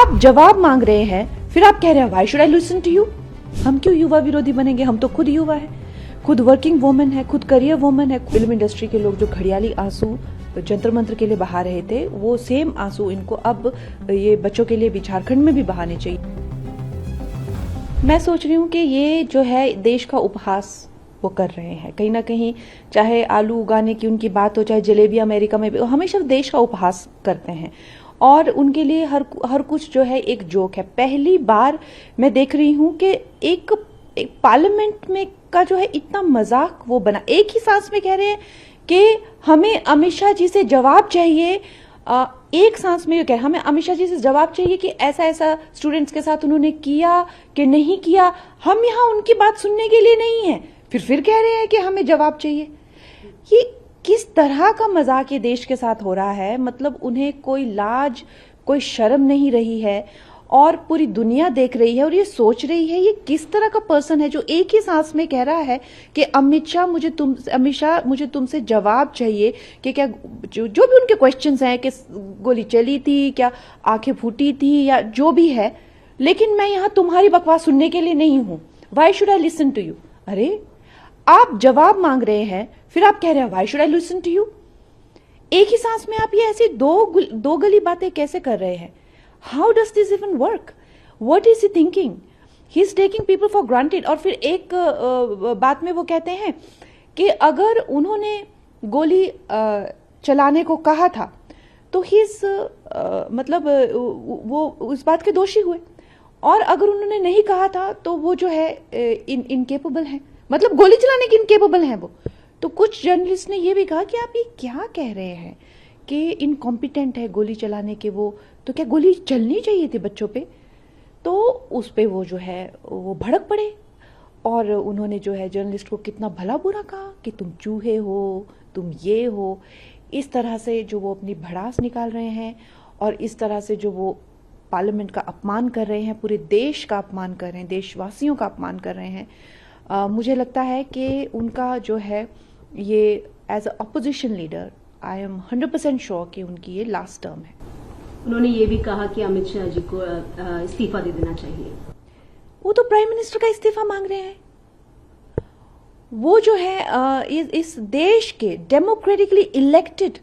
आप जवाब मांग रहे हैं, फिर आप कह रहे हैं why should I listen to you. हम क्यों युवा विरोधी बनेंगे, हम तो खुद युवा है, खुद वर्किंग वुमन है, खुद करियर वुमन है। फिल्म इंडस्ट्री के लोग जो घड़ियाली आंसू जंतर मंत्र के लिए बहा रहे थे, वो सेम आंसू इनको अब ये बच्चों के लिए भी झारखंड में भी बहाने चाहिए। मैं सोच रही हूँ कि ये जो है देश का उपहास वो कर रहे हैं कहीं ना कहीं, चाहे आलू उगाने की उनकी बात हो, चाहे जलेबी अमेरिका में भी, हमेशा देश का उपहास करते हैं और उनके लिए हर कुछ जो है एक जोक है। पहली बार मैं देख रही हूँ कि एक पार्लियामेंट में का जो है इतना मजाक वो बना, एक ही सांस में कह रहे हैं कि हमें अमित शाह जी से जवाब चाहिए। एक सांस में कह हमें अमित शाह जी से जवाब चाहिए कि ऐसा ऐसा स्टूडेंट्स के साथ उन्होंने किया कि नहीं किया। हम यहाँ उनकी बात सुनने के लिए नहीं है, फिर कह रहे हैं कि हमें जवाब चाहिए। ये किस तरह का मजाक ये देश के साथ हो रहा है। मतलब उन्हें कोई लाज कोई शर्म नहीं रही है और पूरी दुनिया देख रही है और ये सोच रही है ये किस तरह का पर्सन है जो एक ही सांस में कह रहा है कि अमित शाह मुझे तुमसे जवाब चाहिए कि क्या जो भी उनके क्वेश्चंस हैं कि गोली चली थी, क्या आंखें फूटी थी, या जो भी है, लेकिन मैं यहाँ तुम्हारी बकवास सुनने के लिए नहीं हूं। Why should I listen to you. अरे आप जवाब मांग रहे हैं, फिर आप कह रहे हैं why should I listen to you. एक ही सांस में आप ये ऐसी दो गली बातें कैसे कर रहे हैं। How does this even work? What is he thinking? He's taking people for granted. और फिर एक बात में वो कहते हैं कि अगर उन्होंने गोली चलाने को कहा था तो मतलब वो उस बात के दोषी हुए, और अगर उन्होंने नहीं कहा था तो वो जो है इनकेपेबल है, मतलब गोली चलाने के इनकेपेबल हैं वो। तो कुछ जर्नलिस्ट ने ये भी कहा कि आप ये क्या कह रहे हैं कि इनकॉम्पिटेंट है गोली चलाने के वो, तो क्या गोली चलनी चाहिए थी बच्चों पे। तो उस पे वो जो है वो भड़क पड़े और उन्होंने जो है जर्नलिस्ट को कितना भला बुरा कहा कि तुम चूहे हो, तुम ये हो। इस तरह से जो वो अपनी भड़ास निकाल रहे हैं और इस तरह से जो वो पार्लियामेंट का अपमान कर रहे हैं, पूरे देश का अपमान कर रहे हैं, देशवासियों का अपमान कर रहे हैं। मुझे लगता है कि उनका जो है ये as a opposition leader I am 100% sure कि उनकी ये लास्ट टर्म है। उन्होंने ये भी कहा कि अमित शाह जी को इस्तीफा दे देना चाहिए। वो तो प्राइम मिनिस्टर का इस्तीफा मांग रहे हैं। वो जो है इस देश के डेमोक्रेटिकली इलेक्टेड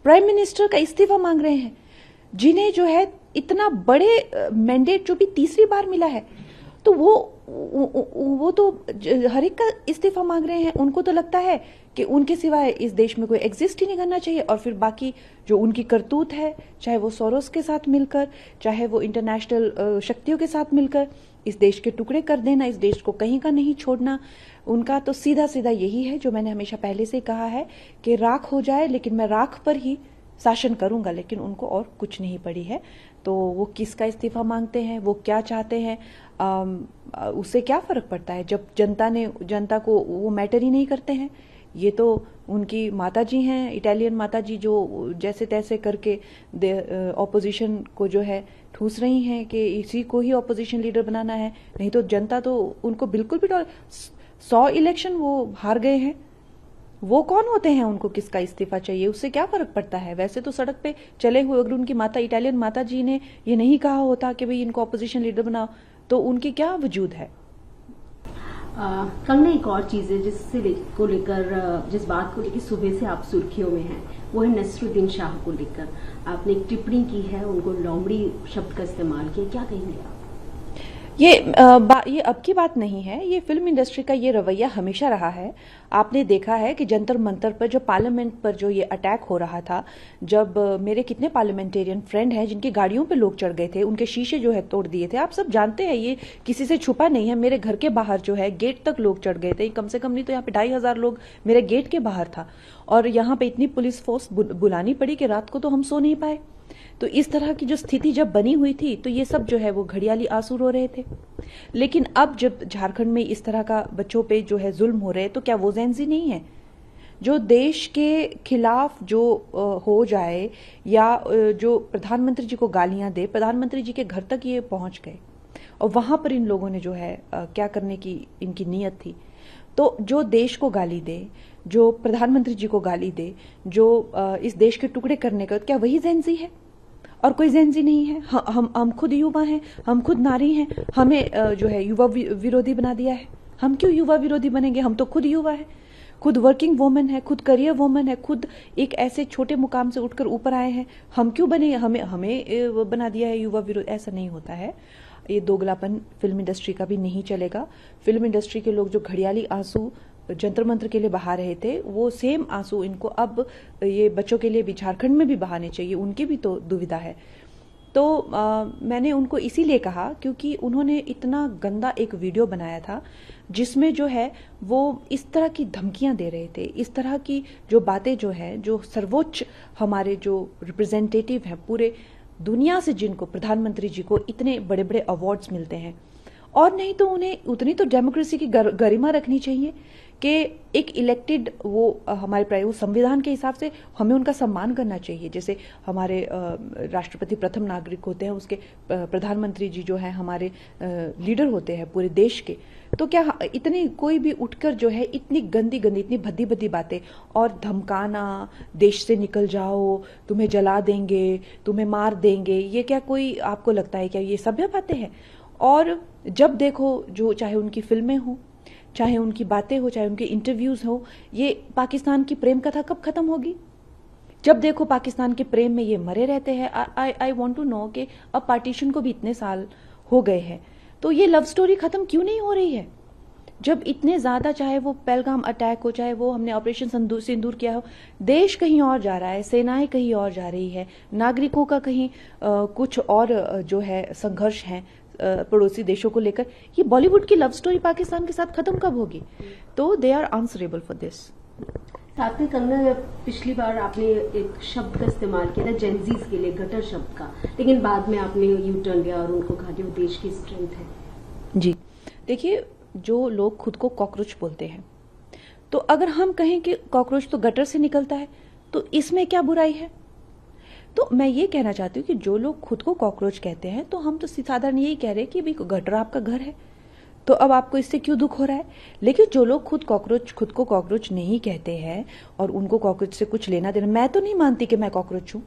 प्राइम मिनिस्टर का इस्तीफा मांग रहे हैं, जिन्हें जो है इतना बड़े मैंडेट जो भी तीसरी बार मिला है। तो वो तो हर एक का इस्तीफा मांग रहे हैं। उनको तो लगता है कि उनके सिवाय इस देश में कोई एग्जिस्ट ही नहीं करना चाहिए, और फिर बाकी जो उनकी करतूत है, चाहे वो सोरोस के साथ मिलकर, चाहे वो इंटरनेशनल शक्तियों के साथ मिलकर इस देश के टुकड़े कर देना, इस देश को कहीं का नहीं छोड़ना, उनका तो सीधा सीधा यही है जो मैंने हमेशा पहले से कहा है कि राख हो जाए लेकिन मैं राख पर ही शासन करूंगा। लेकिन उनको और कुछ नहीं पड़ी है। तो वो किसका इस्तीफा मांगते हैं, वो क्या चाहते हैं, उससे क्या फर्क पड़ता है जब जनता को वो मैटर ही नहीं करते हैं। ये तो उनकी माताजी हैं, इटालियन माताजी, जो जैसे तैसे करके ऑपोजिशन को जो है ठूस रही हैं कि इसी को ही ऑपोजिशन लीडर बनाना है। नहीं तो जनता तो उनको बिल्कुल भी 100 इलेक्शन वो हार गए हैं। वो कौन होते हैं, उनको किसका इस्तीफा चाहिए, उससे क्या फर्क पड़ता है। वैसे तो सड़क पे चले हुए अगर उनकी इटालियन माता जी ने ये नहीं कहा होता कि भाई इनको ऑपोजिशन लीडर बनाओ, तो उनकी क्या वजूद है। कंगना, एक और चीज है जिस बात को लेकर सुबह से आप सुर्खियों में हैं, वो है नसरुद्दीन शाह को लेकर आपने एक टिप्पणी की है, उनको लोमड़ी शब्द का इस्तेमाल किया, क्या कहेंगे आप? ये अब की बात नहीं है, ये फिल्म इंडस्ट्री का ये रवैया हमेशा रहा है। आपने देखा है कि जंतर मंतर पर जो पार्लियामेंट पर जो ये अटैक हो रहा था, जब मेरे कितने पार्लियामेंटेरियन फ्रेंड हैं जिनकी गाड़ियों पे लोग चढ़ गए थे, उनके शीशे जो है तोड़ दिए थे। आप सब जानते हैं, ये किसी से छुपा नहीं है। मेरे घर के बाहर जो है गेट तक लोग चढ़ गए थे, कम से कम नहीं तो यहाँ पे 2500 लोग मेरे गेट के बाहर था, और यहाँ पे इतनी पुलिस फोर्स बुलानी पड़ी कि रात को तो हम सो नहीं पाए। तो इस तरह की जो स्थिति जब बनी हुई थी, तो ये सब जो है वो घड़ियाली आंसू रो रहे थे। लेकिन अब जब झारखंड में इस तरह का बच्चों पे जो है जुल्म हो रहे, तो क्या वो जेंजी नहीं है जो देश के खिलाफ जो हो जाए, या जो प्रधानमंत्री जी को गालियां दे। प्रधानमंत्री जी के घर तक ये पहुंच गए और वहां पर इन लोगों ने जो है क्या करने की इनकी नीयत थी। तो जो देश को गाली दे, जो प्रधानमंत्री जी को गाली दे, जो इस देश के टुकड़े करने का, क्या वही जेंजी है? और कोई जेंजी नहीं है। हम खुद युवा हैं, हम खुद नारी हैं, हमें जो है युवा विरोधी बना दिया है। हम क्यों युवा विरोधी बनेंगे? हम तो खुद युवा है, खुद वर्किंग वुमेन है, खुद करियर वुमेन है, खुद एक ऐसे छोटे मुकाम से उठकर ऊपर आए हैं। हम क्यों बने? हमें बना दिया है युवा विरोधी। ऐसा नहीं होता है। ये दोगलापन फिल्म इंडस्ट्री का भी नहीं चलेगा। फिल्म इंडस्ट्री के लोग जो घड़ियाली आंसू जंतर मंतर के लिए बहा रहे थे, वो सेम आंसू इनको अब ये बच्चों के लिए भी झारखंड में भी बहाने चाहिए। उनकी भी तो दुविधा है। तो मैंने उनको इसीलिए कहा क्योंकि उन्होंने इतना गंदा एक वीडियो बनाया था जिसमें जो है वो इस तरह की धमकियां दे रहे थे, इस तरह की जो बातें जो है, जो सर्वोच्च हमारे जो रिप्रेजेंटेटिव हैं पूरे दुनिया से, जिनको प्रधानमंत्री जी को इतने बड़े बड़े अवार्ड्स मिलते हैं, और नहीं तो उन्हें उतनी तो डेमोक्रेसी की गरिमा रखनी चाहिए कि एक इलेक्टेड हमारे वो संविधान के हिसाब से हमें उनका सम्मान करना चाहिए। जैसे हमारे राष्ट्रपति प्रथम नागरिक होते हैं, उसके प्रधानमंत्री जी जो है हमारे लीडर होते हैं पूरे देश के। तो क्या इतनी कोई भी उठकर जो है इतनी गंदी गंदी, इतनी भद्दी भद्दी बातें और धमकाना, देश से निकल जाओ, तुम्हें जला देंगे, तुम्हें मार देंगे, ये क्या कोई आपको लगता है क्या ये सभ्य बातें हैं? और जब देखो जो चाहे उनकी फिल्में हो, चाहे उनकी बातें हो, चाहे उनके इंटरव्यूज हो, ये पाकिस्तान की प्रेम कथा कब खत्म होगी? जब देखो पाकिस्तान के प्रेम में ये मरे रहते हैं। आई वांट टू नो कि अब पार्टीशन को भी इतने साल हो गए हैं, तो ये लव स्टोरी खत्म क्यों नहीं हो रही है? जब इतने ज्यादा, चाहे वो पहलगाम अटैक हो, चाहे वो हमने ऑपरेशन सिंदूर किया हो, देश कहीं और जा रहा है, सेनाएं कहीं और जा रही है, नागरिकों का कहीं कुछ और जो है संघर्ष है पड़ोसी देशों को लेकर। ये बॉलीवुड की लव स्टोरी पाकिस्तान के साथ खत्म कब होगी? तो they are answerable for this. साथ में कंगना, पिछली बार आपने एक शब्द का इस्तेमाल किया था जेंजीज के लिए, गटर शब्द का, लेकिन बाद में आपने यू टर्न लिया और उनको कहा कि वो देश की स्ट्रेंथ है। जी देखिए, जो लोग खुद को कॉकरोच बोलते हैं, तो अगर हम कहें कि कॉकरोच तो गटर से निकलता है, तो इसमें क्या बुराई है? तो मैं ये कहना चाहती हूँ कि जो लोग खुद को कॉकरोच कहते हैं, तो हम तो साधारण यही कह रहे हैं कि भाई गटर आपका घर है, तो अब आपको इससे क्यों दुख हो रहा है? लेकिन जो लोग खुद को कॉकरोच नहीं कहते हैं और उनको कॉकरोच से कुछ लेना देना, मैं तो नहीं मानती कि मैं कॉकरोच हूँ,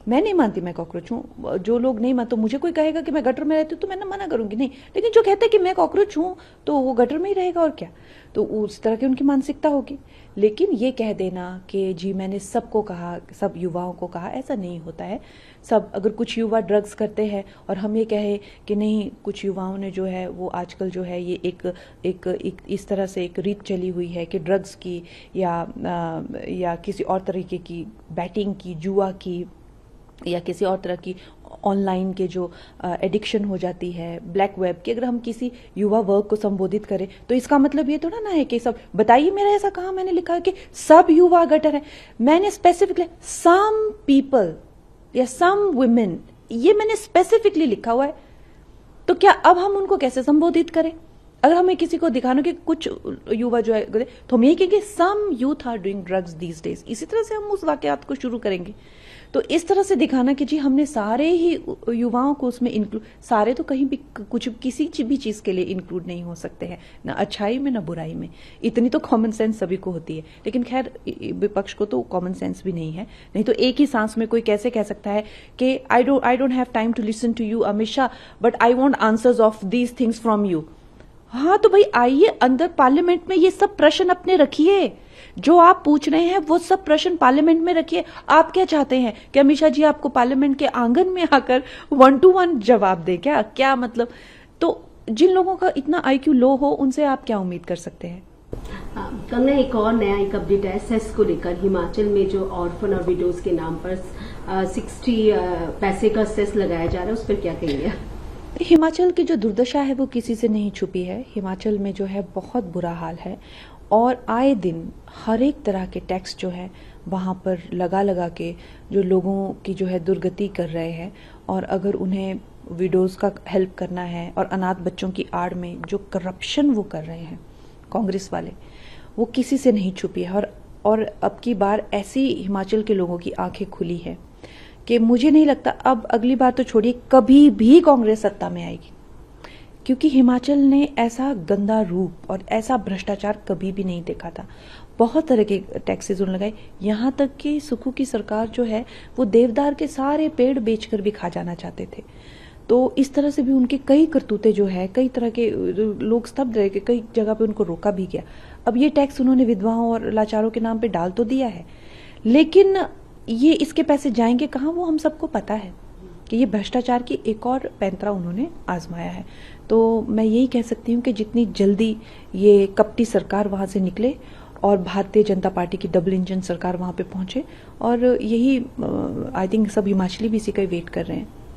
मैं नहीं मानती मैं कॉकरोच हूँ। जो लोग नहीं मानते, तो मुझे कोई कहेगा कि मैं गटर में रहती हूँ तो मैं ना मना करूंगी, नहीं। लेकिन जो कहते हैं कि मैं कॉकरोच हूँ तो वो गटर में ही रहेगा, और क्या। तो उस तरह की उनकी मानसिकता होगी। लेकिन ये कह देना कि जी मैंने सबको कहा, सब युवाओं को कहा, ऐसा नहीं होता है। सब, अगर कुछ युवा ड्रग्स करते हैं और हम ये कहें कि नहीं, कुछ युवाओं ने जो है वो आजकल जो है ये एक इस तरह से एक रीत चली हुई है कि ड्रग्स की या किसी और तरीके की बैटिंग की, जुआ की, या किसी और तरह की ऑनलाइन के जो एडिक्शन हो जाती है, ब्लैक वेब की, अगर हम किसी युवा वर्ग को संबोधित करें तो इसका मतलब ये थोड़ा ना है कि सब, बताइए मेरा ऐसा कहाँ मैंने लिखा है कि सब युवा गटर है। मैंने स्पेसिफिकली सम पीपल या सम वुमेन, ये मैंने स्पेसिफिकली लिखा हुआ है। तो क्या अब हम उनको कैसे संबोधित करें? अगर हमें किसी को दिखाना कि कुछ युवा जो है, तो हम यही कहेंगे some youth are doing drugs these days. इसी तरह से हम उस वाकयात को शुरू करेंगे। तो इस तरह से दिखाना कि जी हमने सारे ही युवाओं को उसमें इंक्लूड, सारे तो कहीं भी कुछ किसी भी चीज के लिए इंक्लूड नहीं हो सकते हैं, ना अच्छाई में ना बुराई में। इतनी तो कॉमन सेंस सभी को होती है। लेकिन खैर विपक्ष को तो कॉमन सेंस भी नहीं है। नहीं तो एक ही सांस में कोई कैसे कह सकता है कि I don't have time to listen to you Amit Shah, but I want answers of these things from you. हाँ तो भाई आइए अंदर पार्लियामेंट में ये सब प्रश्न अपने रखिए, जो आप पूछ रहे हैं वो सब प्रश्न पार्लियामेंट में रखिए। आप क्या चाहते हैं कि अमित शाह जी आपको पार्लियामेंट के आंगन में आकर 1-to-1 जवाब दे? क्या मतलब? तो जिन लोगों का इतना IQ लो हो, उनसे आप क्या उम्मीद कर सकते हैं? कंगना, एक और नया एक अपडेट है सेस को लेकर। हिमाचल में जो ऑर्फन और विडोज के नाम पर 60 पैसे का सेस लगाया जा रहा है, उस पर क्या कहेंगे? हिमाचल की जो दुर्दशा है वो किसी से नहीं छुपी है। हिमाचल में जो है बहुत बुरा हाल है, और आए दिन हर एक तरह के टैक्स जो है वहाँ पर लगा के जो लोगों की जो है दुर्गति कर रहे हैं। और अगर उन्हें विडोज का हेल्प करना है और अनाथ बच्चों की आड़ में जो करप्शन वो कर रहे हैं कांग्रेस वाले, वो किसी से नहीं छुपी है। और अब की बार ऐसी हिमाचल के लोगों की आंखें खुली है कि मुझे नहीं लगता अब अगली बार तो छोड़िए, कभी भी कांग्रेस सत्ता में आएगी। क्योंकि हिमाचल ने ऐसा गंदा रूप और ऐसा भ्रष्टाचार कभी भी नहीं देखा था। बहुत तरह के टैक्सेस उन्होंने लगाए, यहाँ तक कि सुक्खू की सरकार जो है वो देवदार के सारे पेड़ बेचकर भी खा जाना चाहते थे। तो इस तरह से भी उनके कई करतूते जो है, कई तरह के लोग स्तब्ध रहे, कई जगह पे उनको रोका भी गया। अब ये टैक्स उन्होंने विधवाओं और लाचारों के नाम पे डाल तो दिया है, लेकिन ये इसके पैसे जाएंगे कहाँ वो हम सबको पता है कि ये भ्रष्टाचार की एक और पैंतरा उन्होंने आजमाया है। तो मैं यही कह सकती हूँ कि जितनी जल्दी ये कपटी सरकार वहां से निकले और भारतीय जनता पार्टी की डबल इंजन सरकार वहां पे पहुंचे, और यही आई थिंक सब हिमाचली भी इसी का वेट कर रहे हैं।